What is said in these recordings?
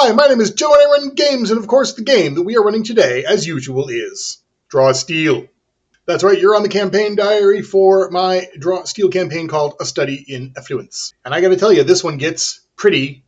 Hi, my name is Joe and I run games, and of course the game that we are running today, as usual, is Draw Steel. That's right, you're on the campaign diary for my Draw Steel campaign called A Study in Effluence. And I gotta tell you, this one gets pretty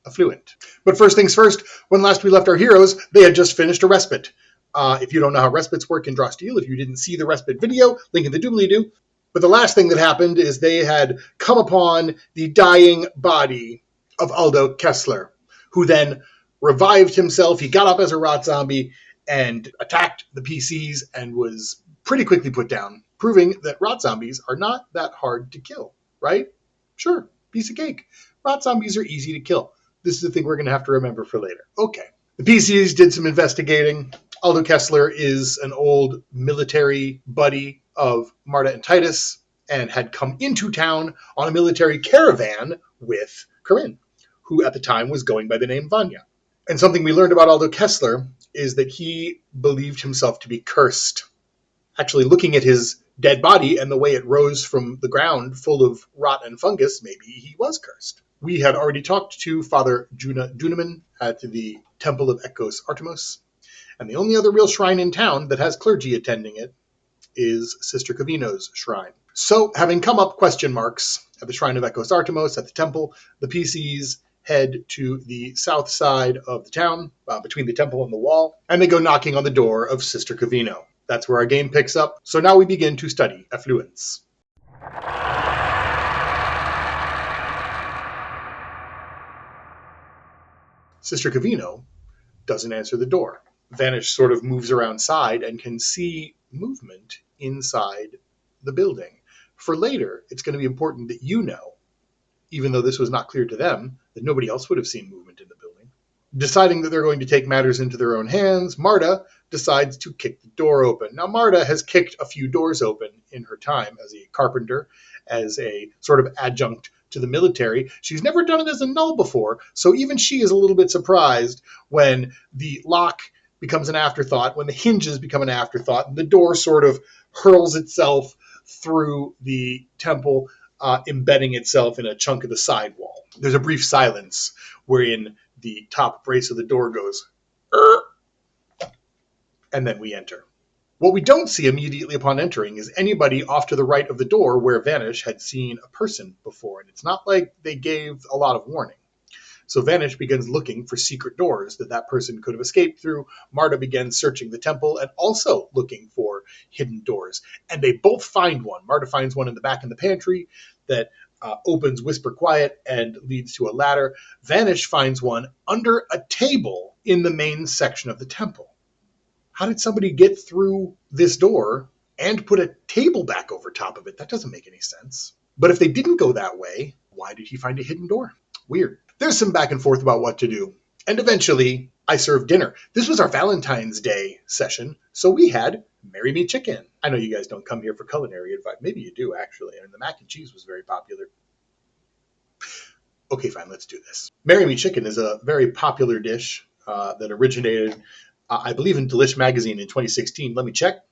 affluent. But first things first, when last we left our heroes, they had just finished a respite. If you don't know how respites work in Draw Steel, if you didn't see the respite video, link in the doobly-doo. But the last thing that happened is they had come upon the dying body of Aldo Kessler, who then revived himself. He got up as a rot zombie and attacked the PCs and was pretty quickly put down, proving that rot zombies are not that hard to kill, right? Sure, piece of cake. Rot zombies are easy to kill. This is the thing we're going to have to remember for later. Okay. The PCs did some investigating. Aldo Kessler is an old military buddy of Marta and Titus and had come into town on a military caravan with Corinne, who at the time was going by the name Vanya. And something we learned about Aldo Kessler is that he believed himself to be cursed. Actually, looking at his dead body and the way it rose from the ground full of rot and fungus, maybe he was cursed. We had already talked to Father Duneman at the Temple of Echoes Artemis, and the only other real shrine in town that has clergy attending it is Sister Cavino's shrine. So, having come up question marks at the Shrine of Echoes Artemis at the temple, the PCs head to the south side of the town, between the temple and the wall, and they go knocking on the door of Sister Cavino. That's where our game picks up. So now we begin to study Effluence. Sister Cavino doesn't answer the door. Vanish sort of moves around side and can see movement inside the building. For later, it's going to be important that you know, even though this was not clear to them, that nobody else would have seen movement in the building. Deciding that they're going to take matters into their own hands, Marta decides to kick the door open. Now, Marta has kicked a few doors open in her time as a carpenter, as a sort of adjunct to the military. She's never done it as a null before, so even she is a little bit surprised when the lock becomes an afterthought, when the hinges become an afterthought, and the door sort of hurls itself through the temple, embedding itself in a chunk of the side wall. There's a brief silence wherein the top brace of the door goes, and then we enter. What we don't see immediately upon entering is anybody off to the right of the door where Vanish had seen a person before, and it's not like they gave a lot of warning. So Vanish begins looking for secret doors that person could have escaped through. Marta begins searching the temple and also looking for hidden doors. And they both find one. Marta finds one in the back in the pantry that opens whisper quiet and leads to a ladder. Vanish finds one under a table in the main section of the temple. How did somebody get through this door and put a table back over top of it? That doesn't make any sense. But if they didn't go that way, why did he find a hidden door? Weird. There's some back and forth about what to do. And eventually, I served dinner. This was our Valentine's Day session, so we had Marry Me Chicken. I know you guys don't come here for culinary advice. Maybe you do, actually. And the mac and cheese was very popular. Okay, fine, let's do this. Marry Me Chicken is a very popular dish that originated, I believe, in Delish magazine in 2016. Let me check.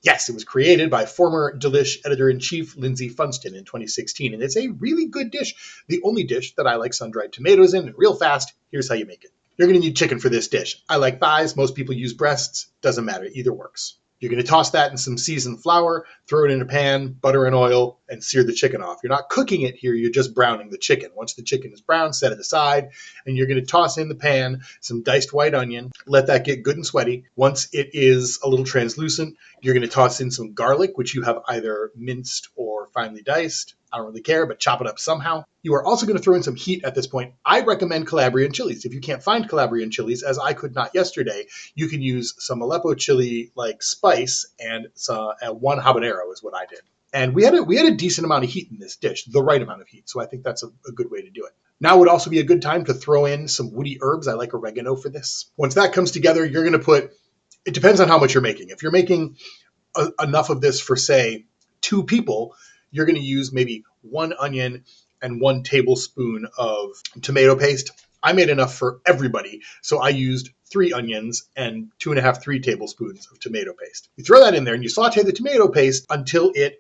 Yes, it was created by former Delish editor-in-chief Lindsay Funston in 2016, and it's a really good dish. The only dish that I like sun-dried tomatoes in, and real fast, here's how you make it. You're going to need chicken for this dish. I like thighs. Most people use breasts. Doesn't matter. Either works. You're going to toss that in some seasoned flour, throw it in a pan, butter and oil, and sear the chicken off. You're not cooking it here. You're just browning the chicken. Once the chicken is brown, set it aside, and you're going to toss in the pan some diced white onion. Let that get good and sweaty. Once it is a little translucent, you're going to toss in some garlic, which you have either minced or finely diced. I don't really care, but chop it up somehow. You are also going to throw in some heat at this point. I recommend Calabrian chilies. If you can't find Calabrian chilies, as I could not yesterday, you can use some Aleppo chili like spice and one habanero is what I did. And we had a decent amount of heat in this dish, the right amount of heat. So I think that's a good way to do it. Now would also be a good time to throw in some woody herbs. I like oregano for this. Once that comes together, you're going to put, it depends on how much you're making. If you're making enough of this for, say, 2 people, you're going to use maybe 1 onion and 1 tablespoon of tomato paste. I made enough for everybody, so I used 3 onions and 3 tablespoons of tomato paste. You throw that in there and you saute the tomato paste until it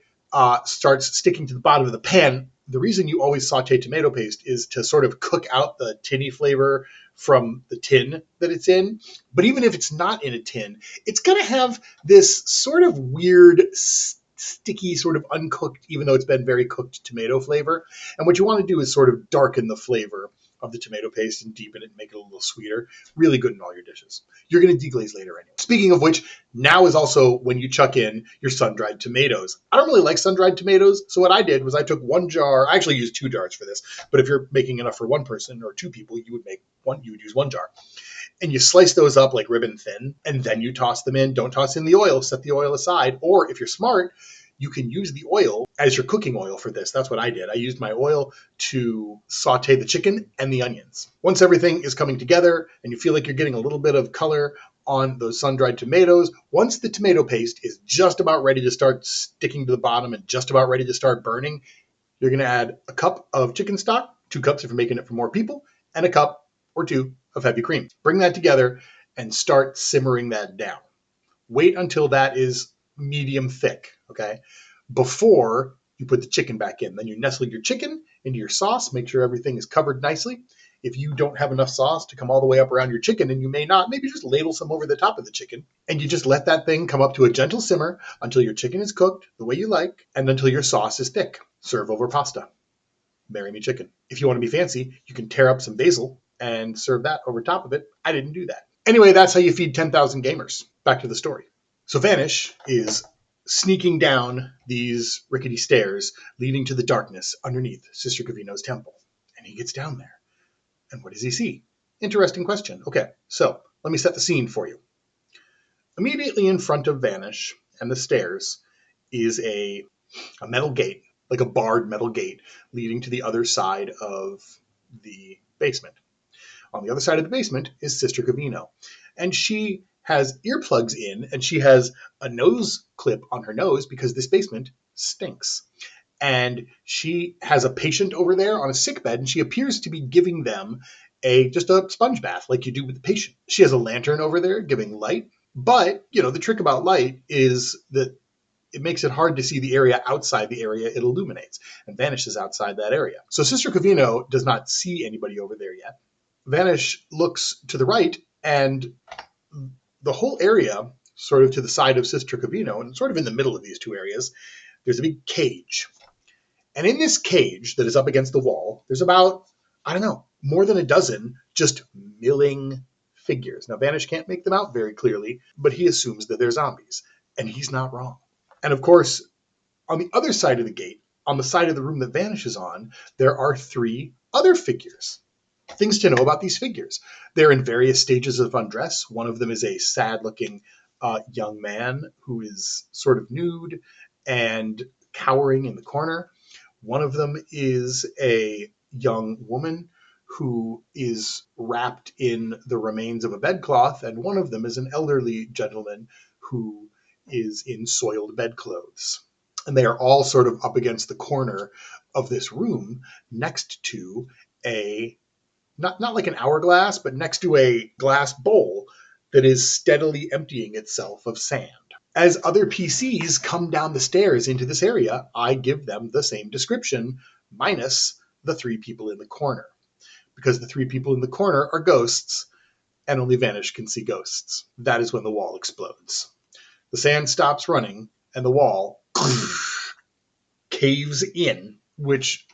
starts sticking to the bottom of the pan the reason you always saute tomato paste is to sort of cook out the tinny flavor from the tin that it's in. But even if it's not in a tin, it's going to have this sort of weird, sticky, sort of uncooked, even though it's been very cooked tomato flavor. And what you want to do is sort of darken the flavor of the tomato paste and deepen it and make it a little sweeter. Really good in all your dishes. You're going to deglaze later anyway. Speaking of which, now is also when you chuck in your sun-dried tomatoes. I don't really like sun-dried tomatoes, so what I did was I took one jar. I actually used 2 jars for this, but if you're making enough for one person or 2 people, you would use 1 jar. And you slice those up like ribbon thin, and then you toss them in. Don't toss in the oil. Set the oil aside. Or if you're smart, you can use the oil as your cooking oil for this. That's what I did. I used my oil to saute the chicken and the onions. Once everything is coming together and you feel like you're getting a little bit of color on those sun-dried tomatoes, once the tomato paste is just about ready to start sticking to the bottom and just about ready to start burning, you're going to add a cup of chicken stock, 2 cups if you're making it for more people, and a cup or 2 of heavy cream. Bring that together and start simmering that down. Wait until that is medium thick, okay, before you put the chicken back in. Then you nestle your chicken into your sauce, make sure everything is covered nicely. If you don't have enough sauce to come all the way up around your chicken, and you may not, maybe just ladle some over the top of the chicken, and you just let that thing come up to a gentle simmer until your chicken is cooked the way you like, and until your sauce is thick. Serve over pasta. Marry me chicken. If you want to be fancy, you can tear up some basil and serve that over top of it. I didn't do that. Anyway, that's how you feed 10,000 gamers. Back to the story. So Vanish is sneaking down these rickety stairs leading to the darkness underneath Sister Cavino's temple. And he gets down there. And what does he see? Interesting question. Okay, so let me set the scene for you. Immediately in front of Vanish and the stairs is a metal gate, like a barred metal gate, leading to the other side of the basement. On the other side of the basement is Sister Cavino. And she has earplugs in, and she has a nose clip on her nose because this basement stinks. And she has a patient over there on a sick bed, and she appears to be giving them just a sponge bath like you do with the patient. She has a lantern over there giving light. But, the trick about light is that it makes it hard to see the area outside the area it illuminates, and Vanish is outside that area. So Sister Cavino does not see anybody over there yet. Vanish looks to the right, and the whole area, sort of to the side of Sister Cavino, and sort of in the middle of these 2 areas, there's a big cage. And in this cage that is up against the wall, there's about, more than a dozen just milling figures. Now, Vanish can't make them out very clearly, but he assumes that they're zombies. And he's not wrong. And of course, on the other side of the gate, on the side of the room that Vanish is on, there are 3 other figures. Things to know about these figures. They're in various stages of undress. One of them is a sad-looking young man who is sort of nude and cowering in the corner. One of them is a young woman who is wrapped in the remains of a bedcloth, and one of them is an elderly gentleman who is in soiled bedclothes. And they are all sort of up against the corner of this room next to a not like an hourglass, but next to a glass bowl that is steadily emptying itself of sand. As other PCs come down the stairs into this area, I give them the same description, minus the 3 people in the corner. Because the 3 people in the corner are ghosts, and only Vanish can see ghosts. That is when the wall explodes. The sand stops running, and the wall caves in, which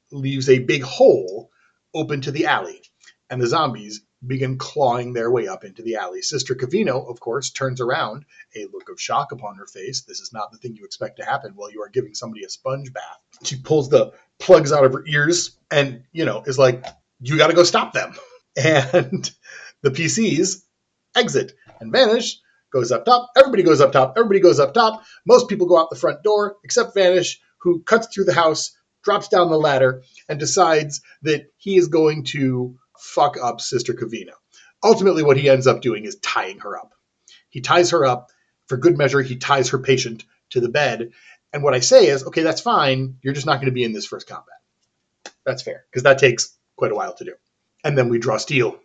leaves a big hole open to the alley, and the zombies begin clawing their way up into the alley. Sister Cavino, of course, turns around, a look of shock upon her face. This is not the thing you expect to happen while you are giving somebody a sponge bath. She pulls the plugs out of her ears and, is like, you got to go stop them. And the PCs exit and Vanish goes up top. Everybody goes up top. Everybody goes up top. Most people go out the front door, except Vanish, who cuts through the house, drops down the ladder, and decides that he is going to fuck up Sister Cavino. Ultimately, what he ends up doing is tying her up. He ties her up. For good measure, he ties her patient to the bed. And what I say is, okay, that's fine. You're just not going to be in this first combat. That's fair, because that takes quite a while to do. And then we draw steel.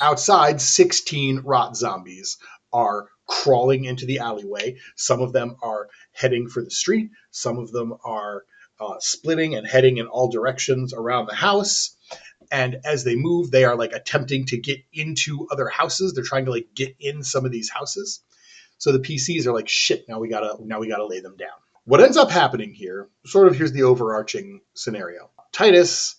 Outside, 16 rot zombies are crawling into the alleyway. Some of them are heading for the street. Some of them are splitting and heading in all directions around the house. And as they move, they are like attempting to get into other houses. They're trying to like get in some of these houses. So the PCs are like, shit, now we gotta lay them down. What ends up happening here, sort of here's the overarching scenario. Titus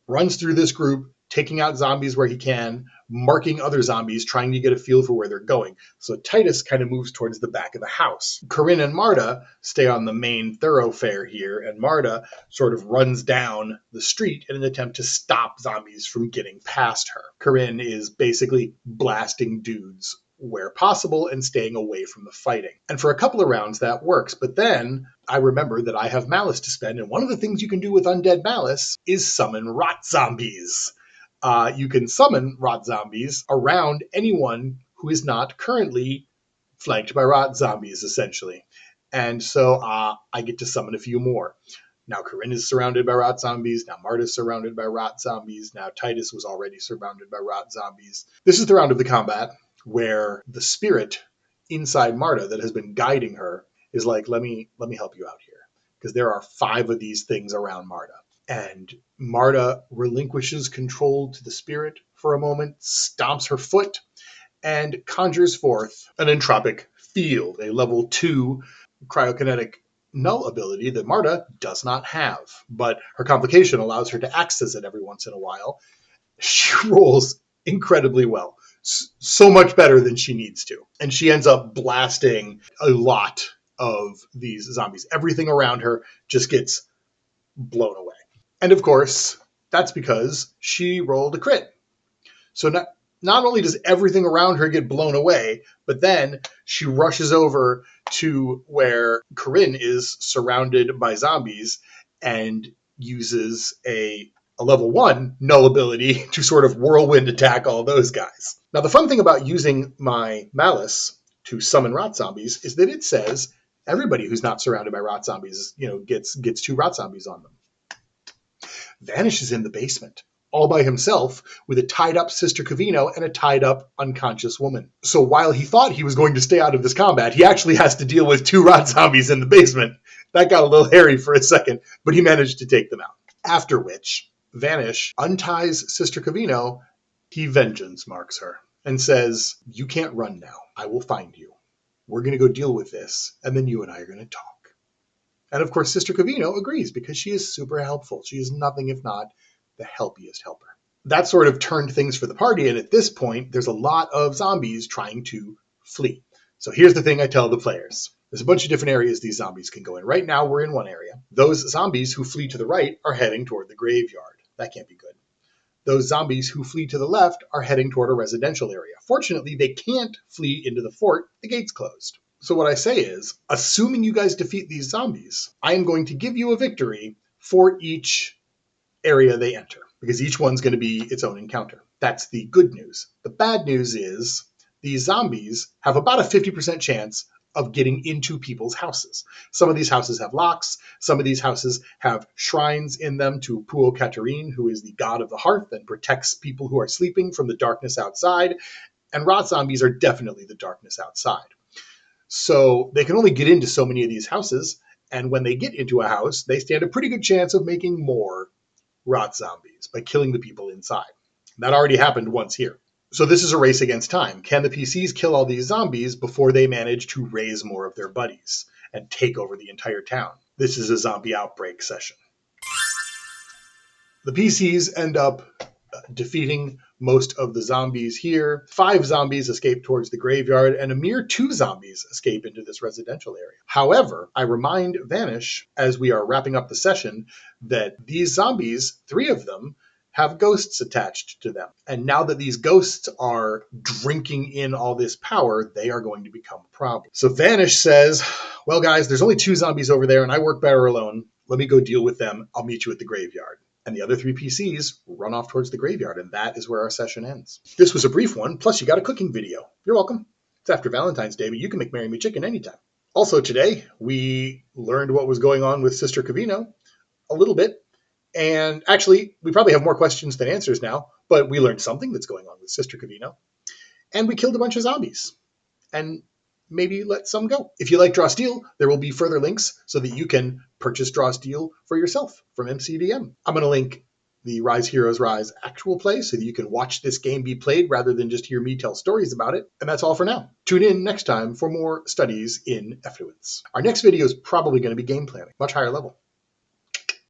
runs through this group, taking out zombies where he can, marking other zombies, trying to get a feel for where they're going. So Titus kind of moves towards the back of the house. Corinne and Marta stay on the main thoroughfare here, and Marta sort of runs down the street in an attempt to stop zombies from getting past her. Corinne is basically blasting dudes where possible and staying away from the fighting. And for a couple of rounds that works, but then I remember that I have malice to spend, and one of the things you can do with undead malice is summon rot zombies. You can summon rot zombies around anyone who is not currently flanked by rot zombies, essentially. And so I get to summon a few more. Now Corinne is surrounded by rot zombies. Now Marta's surrounded by rot zombies. Now Titus was already surrounded by rot zombies. This is the round of the combat where the spirit inside Marta that has been guiding her is like, let me help you out here. Because there are 5 of these things around Marta. And Marta relinquishes control to the spirit for a moment, stomps her foot, and conjures forth an entropic field, a level 2 cryokinetic null ability that Marta does not have. But her complication allows her to access it every once in a while. She rolls incredibly well. So much better than she needs to. And she ends up blasting a lot of these zombies. Everything around her just gets blown away. And of course, that's because she rolled a crit. So not only does everything around her get blown away, but then she rushes over to where Corinne is surrounded by zombies and uses a level 1 null ability to sort of whirlwind attack all those guys. Now, the fun thing about using my malice to summon rot zombies is that it says everybody who's not surrounded by rot zombies, gets 2 rot zombies on them. Vanish is in the basement, all by himself, with a tied-up Sister Cavino and a tied-up unconscious woman. So while he thought he was going to stay out of this combat, he actually has to deal with 2 rot zombies in the basement. That got a little hairy for a second, but he managed to take them out. After which, Vanish unties Sister Cavino. He vengeance marks her and says, you can't run now. I will find you. We're going to go deal with this, and then you and I are going to talk. And of course, Sister Cavino agrees because she is super helpful. She is nothing if not the helpiest helper. That sort of turned things for the party, and at this point, there's a lot of zombies trying to flee. So here's the thing I tell the players. There's a bunch of different areas these zombies can go in. Right now, we're in one area. Those zombies who flee to the right are heading toward the graveyard. That can't be good. Those zombies who flee to the left are heading toward a residential area. Fortunately, they can't flee into the fort. The gate's closed. So what I say is, assuming you guys defeat these zombies, I am going to give you a victory for each area they enter, because each one's going to be its own encounter. That's the good news. The bad news is these zombies have about a 50% chance of getting into people's houses. Some of these houses have locks. Some of these houses have shrines in them to Puo Katarine, who is the god of the hearth and protects people who are sleeping from the darkness outside. And rot zombies are definitely the darkness outside. So they can only get into so many of these houses. And when they get into a house, they stand a pretty good chance of making more rot zombies by killing the people inside. That already happened once here. So this is a race against time. Can the PCs kill all these zombies before they manage to raise more of their buddies and take over the entire town? This is a zombie outbreak session. The PCs end up defeating most of the zombies here. 5 zombies escape towards the graveyard, and a mere 2 zombies escape into this residential area. However, I remind Vanish, as we are wrapping up the session, that these zombies, 3 of them, have ghosts attached to them. And now that these ghosts are drinking in all this power, they are going to become a problem. So Vanish says, well, guys, there's only 2 zombies over there, and I work better alone. Let me go deal with them. I'll meet you at the graveyard. And the other 3 PCs run off towards the graveyard, and that is where our session ends. This was a brief one, plus you got a cooking video. You're welcome. It's after Valentine's Day, but you can make Marry Me Chicken anytime. Also today, we learned what was going on with Sister Cavino a little bit. And actually, we probably have more questions than answers now, but we learned something that's going on with Sister Cavino. And we killed a bunch of zombies. And maybe let some go. If you like Draw Steel, there will be further links so that you can purchase Draw Steel for yourself from MCDM. I'm going to link the Rise Heroes Rise actual play so that you can watch this game be played rather than just hear me tell stories about it. And that's all for now. Tune in next time for more studies in Effluence. Our next video is probably going to be game planning, much higher level.